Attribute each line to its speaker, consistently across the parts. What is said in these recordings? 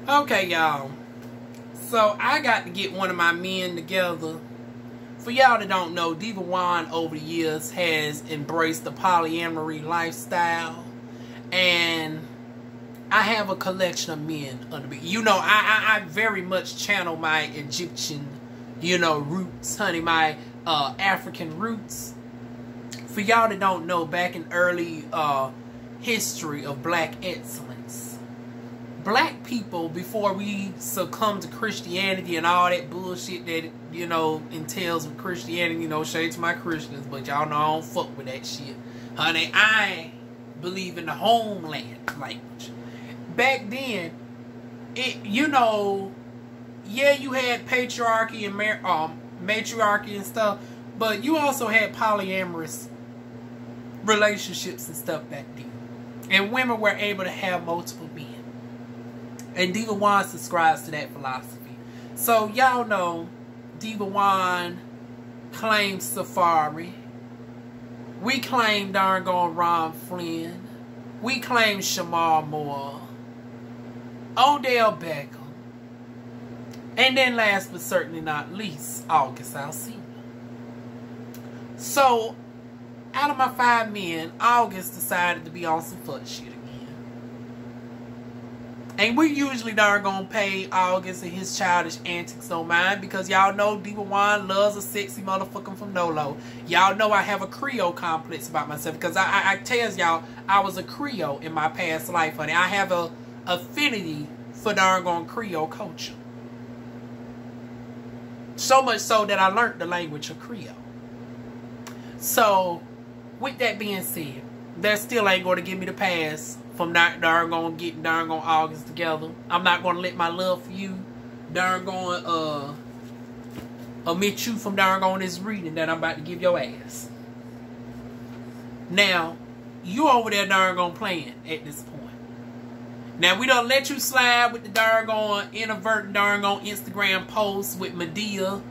Speaker 1: Okay, y'all. So, I got to get one of my men together. For y'all that don't know, DivaWuan over the years has embraced the polyamory lifestyle. And I have a collection of men under me. You know, I very much channel my Egyptian, roots, honey. My African roots. For y'all that don't know, back in early history of black excellence, black people, before we succumb to Christianity and all that bullshit that, entails with Christianity, shade to my Christians, but y'all know I don't fuck with that shit. Honey, I believe in the homeland language. Back then, yeah, you had patriarchy and matriarchy and stuff, but you also had polyamorous relationships and stuff back then. And women were able to have multiple men. And DivaWuan subscribes to that philosophy. So y'all know DivaWuan claims Safari. We claim darn gone Ron Flynn. We claim Shamar Moore. Odell Beckham. And then last but certainly not least, August Alsina. So, out of my 5 men, August decided to be on some fuck shit again. And we usually darn gonna pay August and his childish antics no mind, because y'all know DivaWuan loves a sexy motherfucker from Nolo. Y'all know I have a Creole complex about myself, because I tell y'all I was a Creole in my past life, honey. I have a affinity for darn gone Creole culture. So much so that I learned the language of Creole. So, with that being said, that still ain't going to give me the pass from not darn going getting darn going August together. I'm not going to let my love for you darn going omit you from darn going this reading that I'm about to give your ass. Now, you over there darn going playing at this point. Now, we don't let you slide with the darn going inadvertent darn going Instagram posts with Medea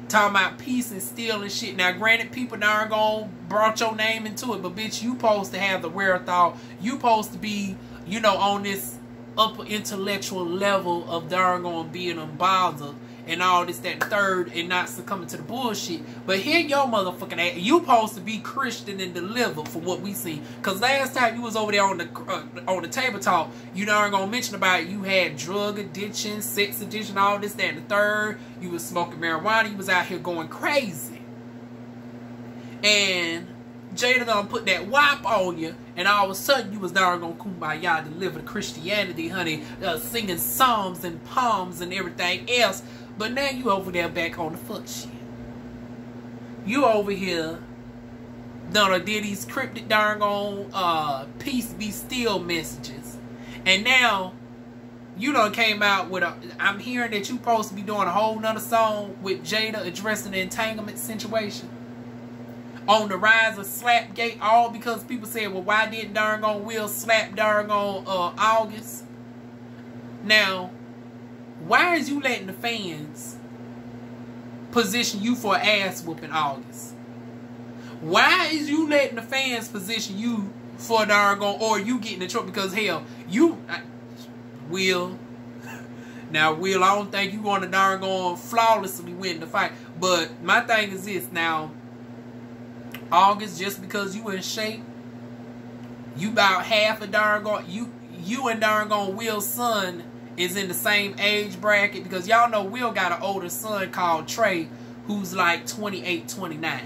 Speaker 1: talking about peace and steel and shit. Now, granted, people darn gone brought your name into it, but bitch, you supposed to have the wherewithal. You supposed to be, on this upper intellectual level of darn gone being unbothered and all this, that, and third, and not succumbing to the bullshit. But here your motherfucking ass, you supposed to be Christian and delivered for what we see. Cause last time you was over there on the table talk, you darn gonna mention about you had drug addiction, sex addiction, all this, that, and the third. You was smoking marijuana. You was out here going crazy. And Jada done put that whop on you, and all of a sudden you was darn gonna kumbaya deliver the Christianity, honey, singing psalms and poems and everything else. But now you over there back on the fuck shit. You over here did these cryptic darn on peace be still messages. And now you done came out with I'm hearing that you supposed to be doing a whole nother song with Jada addressing the entanglement situation. On the rise of Slapgate, all because people said, well, why didn't darn on Will slap darn on August? Now, why is you letting the fans position you for an ass whooping August? Why is you letting the fans position you for a darn gone, or you getting in trouble? Because hell, Will. Now, Will, I don't think you want to darn gone flawlessly win the fight. But my thing is this now. August, just because you in shape, you about half a darn gone, you and darn gone Will's son is in the same age bracket, because y'all know Will got an older son called Trey who's like 28, 29.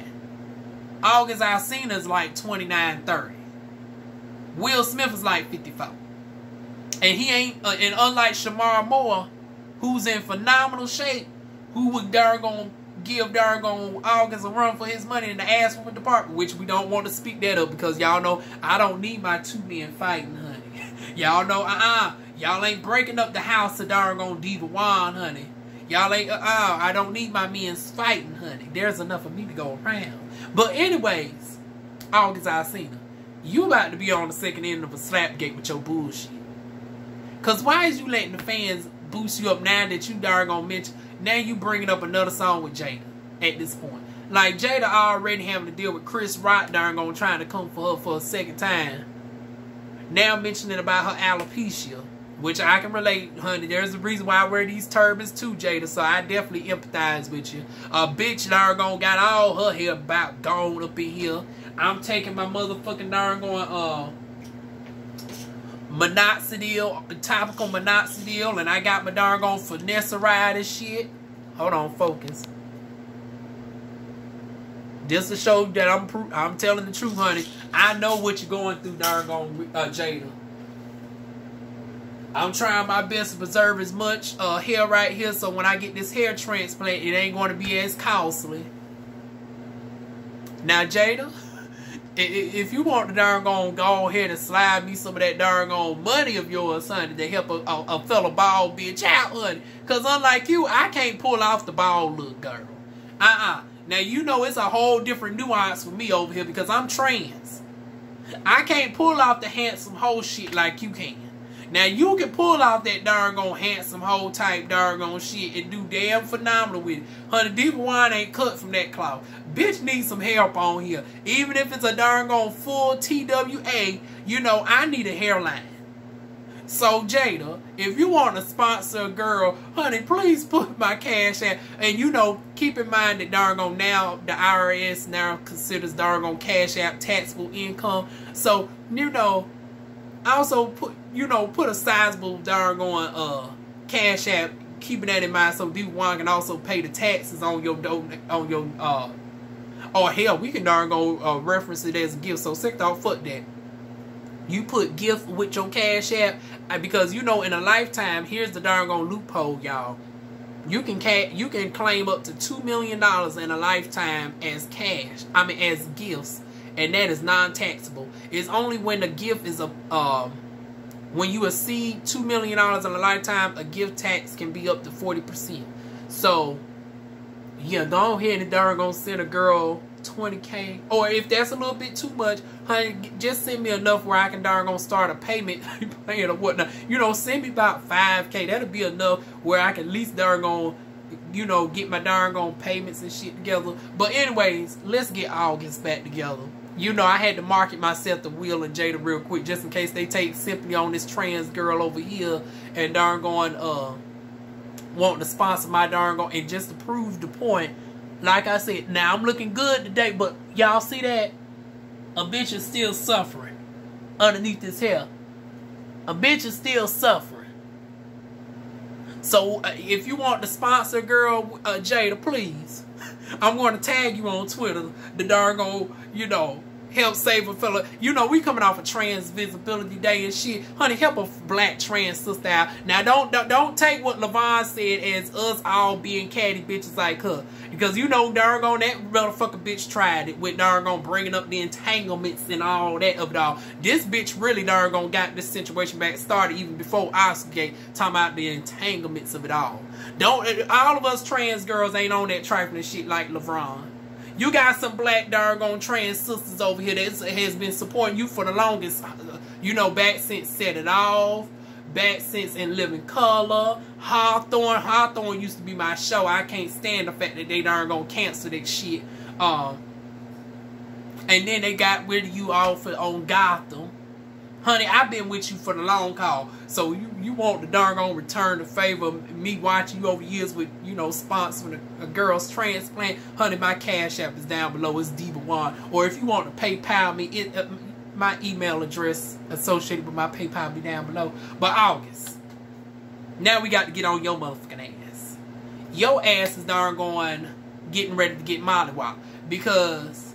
Speaker 1: August Alsina is like 29, 30. Will Smith is like 54. And he ain't, and unlike Shamar Moore, who's in phenomenal shape, who would darn gonna give darn gonna August a run for his money in the ass whooping department, which we don't want to speak that up, because y'all know I don't need my 2 men fighting, honey. Y'all know, y'all ain't breaking up the house of darn gone DivaWuan, honey. Y'all ain't, I don't need my men fighting, honey. There's enough of me to go around. But anyways, August Alsina, you about to be on the second end of a slapgate with your bullshit. Because why is you letting the fans boost you up now that you darn gonna mention, now you bringing up another song with Jada at this point? Like, Jada already having to deal with Chris Rock darn gonna trying to come for her for a second time. Now mentioning about her alopecia Which I can relate, honey. There's a reason why I wear these turbans too, Jada. So I definitely empathize with you. A bitch darn got all her hair about gone up in here. I'm taking my motherfucking darn minoxidil, topical minoxidil, and I got my darn finasteride and shit. Hold on, focus. Just to show that I'm telling the truth, honey. I know what you're going through, darn Jada. I'm trying my best to preserve as much hair right here, so when I get this hair transplant, it ain't going to be as costly. Now, Jada, if you want to darn go ahead and slide me some of that darn money of yours, honey, to help a fellow bald bitch out, honey. Because unlike you, I can't pull off the bald look, girl. Now, you know it's a whole different nuance for me over here because I'm trans. I can't pull off the handsome hoe shit like you can. Now, you can pull off that darn handsome hoe type darn shit and do damn phenomenal with it. Honey, DivaWuan ain't cut from that clout. Bitch needs some help on here. Even if it's a darn full TWA, you know, I need a hairline. So, Jada, if you want to sponsor a girl, honey, please put my cash out. And, you know, keep in mind that darn now the IRS now considers darn cash out taxable income. So, you know, also put a sizable darn cash app, keeping that in mind so DivaWuan can also pay the taxes on your or hell, we can darn reference it as a gift. So second off, fuck that. You put gift with your cash app because you know in a lifetime, here's the darn loophole, y'all. You can claim up to $2 million in a lifetime as cash. I mean as gifts. And that is non-taxable. It's only when the gift is when you exceed $2 million in a lifetime, a gift tax can be up to 40%. So, yeah, go ahead and darn send a girl $20K. Or if that's a little bit too much, honey, just send me enough where I can darn start a payment plan or whatnot. You know, send me about $5K. That'll be enough where I can at least darn you know, get my darn payments and shit together. But anyways, let's get August back together. You know, I had to market myself to Will and Jada real quick just in case they take simply on this trans girl over here and darn wanting to sponsor my darn and just to prove the point. Like I said, now I'm looking good today, but y'all see that? A bitch is still suffering underneath this hair. A bitch is still suffering. So, if you want to sponsor girl, Jada, please. I'm going to tag you on Twitter. The darn you know, help save a fella. You know, we coming off a Trans Visibility Day and shit. Honey, help a black trans sister out. Now, don't take what LaVon said as us all being catty bitches like her. Because you know, darn that motherfucker bitch tried it with darn bringing up the entanglements and all that of it all. This bitch really darn got this situation back started even before Oscargate, talking about the entanglements of it all. All of us trans girls ain't on that trifling shit like LeBron. You got some black darn trans sisters over here that has been supporting you for the longest, you know, back since Set It Off, back since In Living Color, Hawthorne used to be my show. I can't stand the fact that they darn cancel that shit. And then they got rid of you all on Gotham. Honey, I've been with you for the long haul. So you want to darn return the favor of me watching you over years with, you know, sponsoring a girl's transplant. Honey, my cash app is down below. It's DivaWuan. Or if you want to PayPal me, my email address associated with my PayPal be down below. But August, now we got to get on your motherfucking ass. Your ass is getting ready to get mollywopped. Because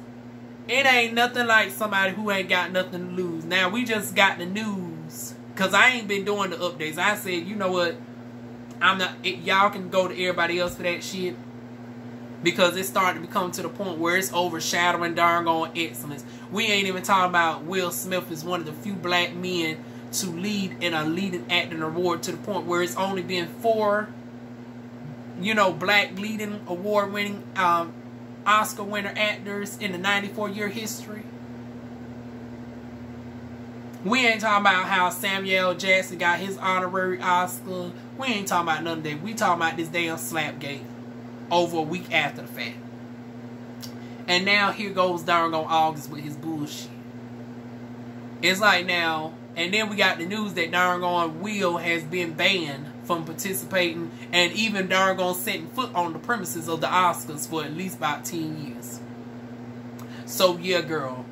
Speaker 1: it ain't nothing like somebody who ain't got nothing to lose. Now, we just got the news. Because I ain't been doing the updates. I said, you know what? Y'all can go to everybody else for that shit. Because it's starting to become to the point where it's overshadowing darn excellence. We ain't even talking about Will Smith is one of the few black men to lead in a leading acting award, to the point where it's only been 4, you know, black leading award winning Oscar winner actors in the 94-year history. We ain't talking about how Samuel Jackson got his honorary Oscar. We ain't talking about none of that. We talking about this damn Slapgate over a week after the fact. And now here goes darn August with his bullshit. It's like now, And then we got the news that darn on Will has been banned from participating and even darn on setting foot on the premises of the Oscars for at least about 10 years. So yeah, girl.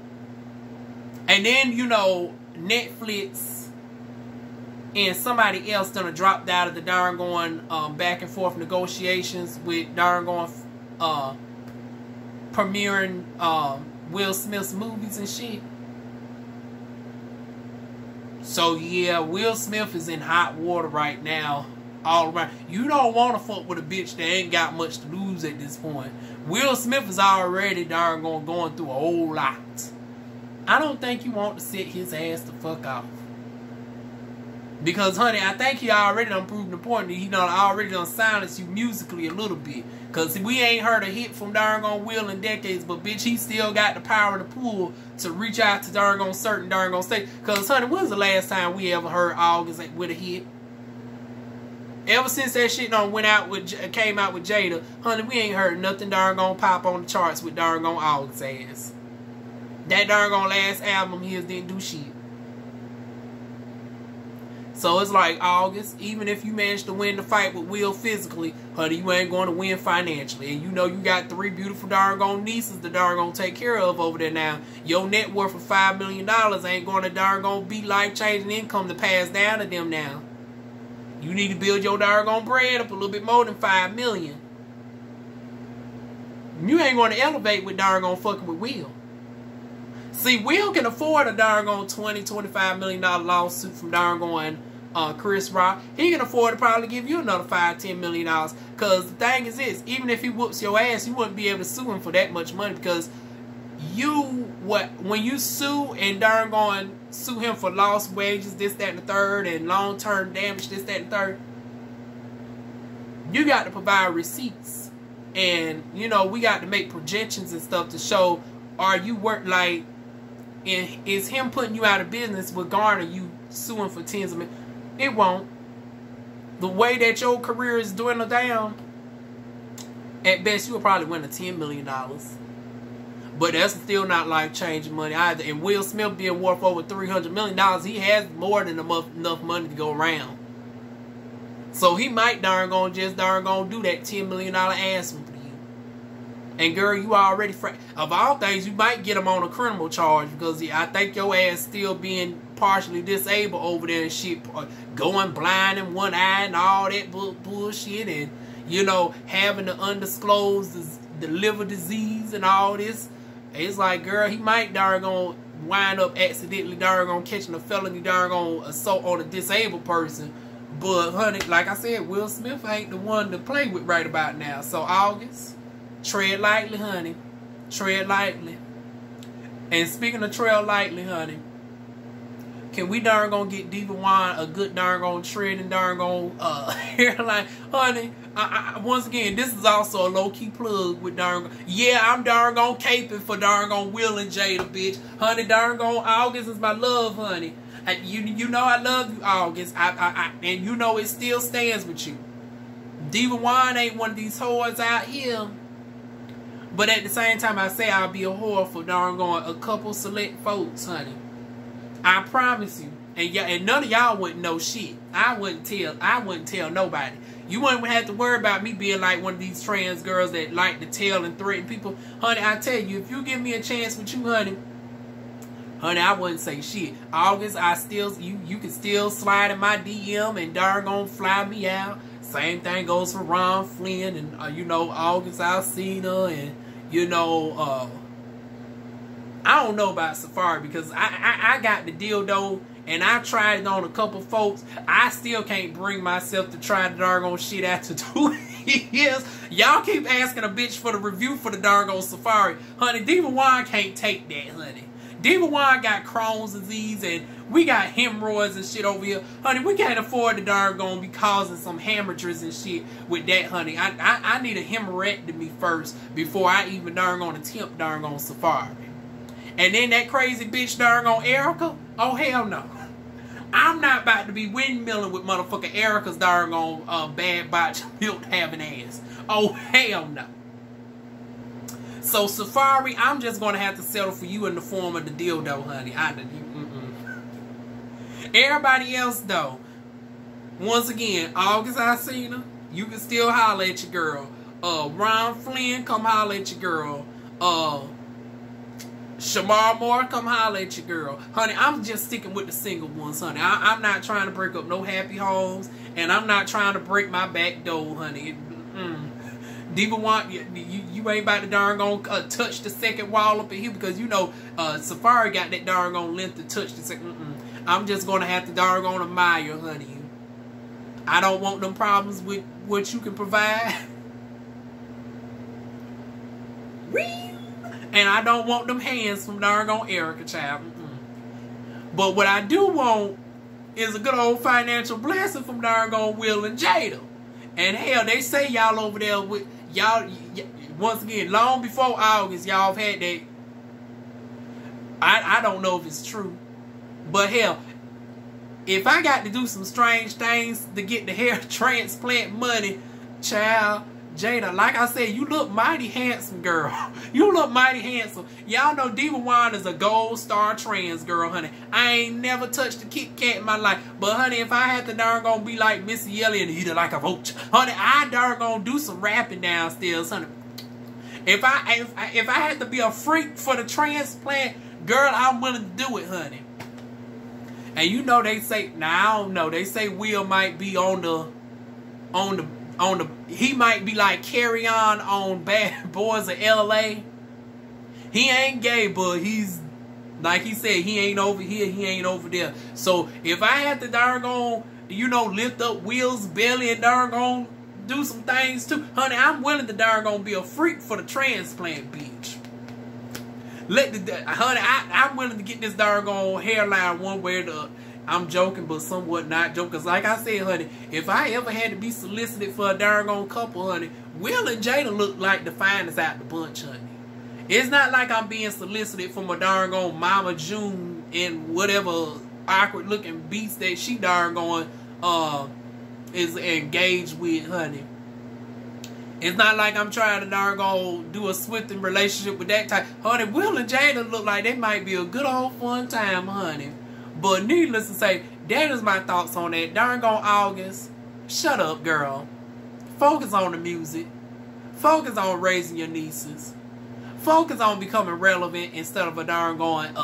Speaker 1: And then, you know, Netflix and somebody else done dropped out of the darn going back and forth negotiations with darn going premiering Will Smith's movies and shit. So yeah, Will Smith is in hot water right now all around. You don't want to fuck with a bitch that ain't got much to lose at this point. Will Smith is already darn going through a whole lot. I don't think you want to sit his ass the fuck off. Because, honey, I think he already done proved the point that he done already done silenced you musically a little bit. Because we ain't heard a hit from darn on Will in decades, but bitch, he still got the power to pull to reach out to darn on certain darn on state. Because, honey, when's the last time we ever heard August with a hit? Ever since that shit done came out with Jada, honey, we ain't heard nothing darn on pop on the charts with darn on August ass. That darn on last album his didn't do shit. So it's like August, even if you manage to win the fight with Will physically, honey, you ain't going to win financially. And you know you got 3 beautiful darn nieces to darn take care of over there now. Your net worth of $5 million ain't going to darn be life-changing income to pass down to them now. You need to build your darn bread up a little bit more than $5 million. You ain't going to elevate with darn fucking with Will. See, Will can afford a darn $20-25 million lawsuit from darn Chris Rock. He can afford to probably give you another $5-10 million. Because the thing is this, even if he whoops your ass, you wouldn't be able to sue him for that much money. Because when you sue and darn sue him for lost wages, this, that, and the third, and long-term damage, this, that, and the third, you got to provide receipts. And, you know, we got to make projections and stuff to show, are you worth, like, and is him putting you out of business with garner you suing for tens of millions? It won't. The way that your career is dwindling down, at best you'll probably win a $10 million. But that's still not life-changing money either. And Will Smith being worth over $300 million, he has more than enough money to go around. So he might just do that $10 million ass one for you. And girl, you already, of all things, you might get him on a criminal charge. Because I think your ass still being partially disabled over there and shit. Going blind in one eye and all that bullshit. And, you know, having the undisclosed the liver disease and all this. It's like, girl, he might wind up accidentally catching a felony assault on a disabled person. But, honey, like I said, Will Smith ain't the one to play with right about now. So, August, tread lightly, honey. Tread lightly. And speaking of tread lightly, honey, can we get DivaWuan a good treading hairline? Honey, once again, this is also a low-key plug with yeah, I'm caping for Will and Jada, bitch. Honey, August is my love, honey. You know I love you, August. And you know it still stands with you. DivaWuan ain't one of these whores out here. But at the same time, I say I'll be a whore for a couple select folks, honey. I promise you. And none of y'all wouldn't know shit. I wouldn't tell nobody. You wouldn't have to worry about me being like one of these trans girls that like to tell and threaten people. Honey, I tell you, if you give me a chance with you, honey, I wouldn't say shit. August, you can still slide in my DM and fly me out. Same thing goes for Ron Flynn and, you know, August Alsina and, you know, I don't know about Safari because I got the dildo and I tried it on a couple folks. I still can't bring myself to try the shit after 2 years. Y'all keep asking a bitch for the review for the Safari. Honey, DivaWuan can't take that, honey. DivaWuan got Crohn's disease and we got hemorrhoids and shit over here. Honey, we can't afford to be causing some hemorrhages and shit with that, honey. I need a hemorrhectomy first before I even attempt Safari. And then that crazy bitch Erica, oh hell no. I'm not about to be windmilling with motherfucker Erica's bad botch milk having ass. Oh hell no. So Safari, I'm just gonna have to settle for you in the form of the dildo, honey. Everybody else, though, once again, August Alsina, you can still holler at your girl. Ron Flynn, come holler at your girl. Shamar Moore, come holler at your girl. Honey, I'm just sticking with the single ones, honey. I'm not trying to break up no happy homes, and I'm not trying to break my back door, honey. DivaWuan, you ain't about to darn gonna touch the second wall up in here, because you know Safari got that darn gonna length to touch the second. I'm just gonna have to darn gonna admire, honey. I don't want them problems with what you can provide. And I don't want them hands from darn gonna Erica, child. But what I do want is a good old financial blessing from darn gonna Will and Jada. And hell, they say y'all over there with y'all, once again, long before August, y'all have had that. I don't know if it's true, but hell, if I got to do some strange things to get the hair transplant money, child, Jada, like I said, you look mighty handsome, girl. You look mighty handsome. Y'all know DivaWuan is a gold star trans girl, honey. I ain't never touched a Kit Kat in my life. But, honey, if I had to darn gonna be like Missy Elliott and eat it like a vulture, honey, I darn gonna do some rapping downstairs, honey. If I had to be a freak for the transplant, girl, I'm willing to do it, honey. And you know they say, now I don't know, they say Will might be on the he might be like Carry on Bad Boys of LA. He ain't gay, but he's, like he said, he ain't over here, he ain't over there. So if I had to darn on, you know, lift up Will's belly and darn on do some things too, honey, I'm willing to darn on be a freak for the transplant, bitch. Honey, I'm willing to get this darn on hairline one way or the other. I'm joking, but somewhat not joking. Because like I said, honey, if I ever had to be solicited for a darn on couple, honey, Will and Jada look like the finest out the bunch, honey. It's not like I'm being solicited from a darn on Mama June and whatever awkward looking beast that she darn going is engaged with, honey. It's not like I'm trying to darn go do a swifting relationship with that type. Honey, Will and Jada look like they might be a good old fun time, honey. But needless to say, that is my thoughts on that. Darn gone August. Shut up, girl. Focus on the music. Focus on raising your nieces. Focus on becoming relevant instead of a darn going,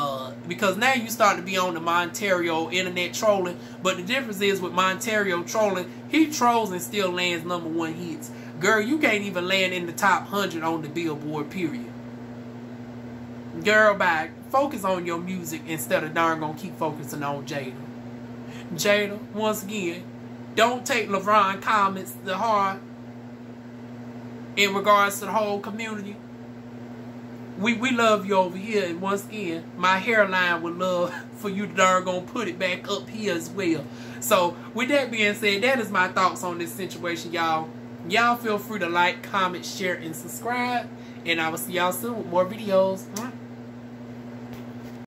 Speaker 1: because now you start to be on the Montario internet trolling. But the difference is with Montario trolling, he trolls and still lands #1 hits. Girl, you can't even land in the top 100 on the Billboard, period. Girl, bye. Focus on your music instead of darn gonna keep focusing on Jada. Jada, once again, don't take LeBron comments to heart in regards to the whole community. We love you over here, and once again, my hairline would love for you to darn gonna put it back up here as well. So, with that being said, that is my thoughts on this situation, y'all. Y'all feel free to like, comment, share, and subscribe. And I will see y'all soon with more videos.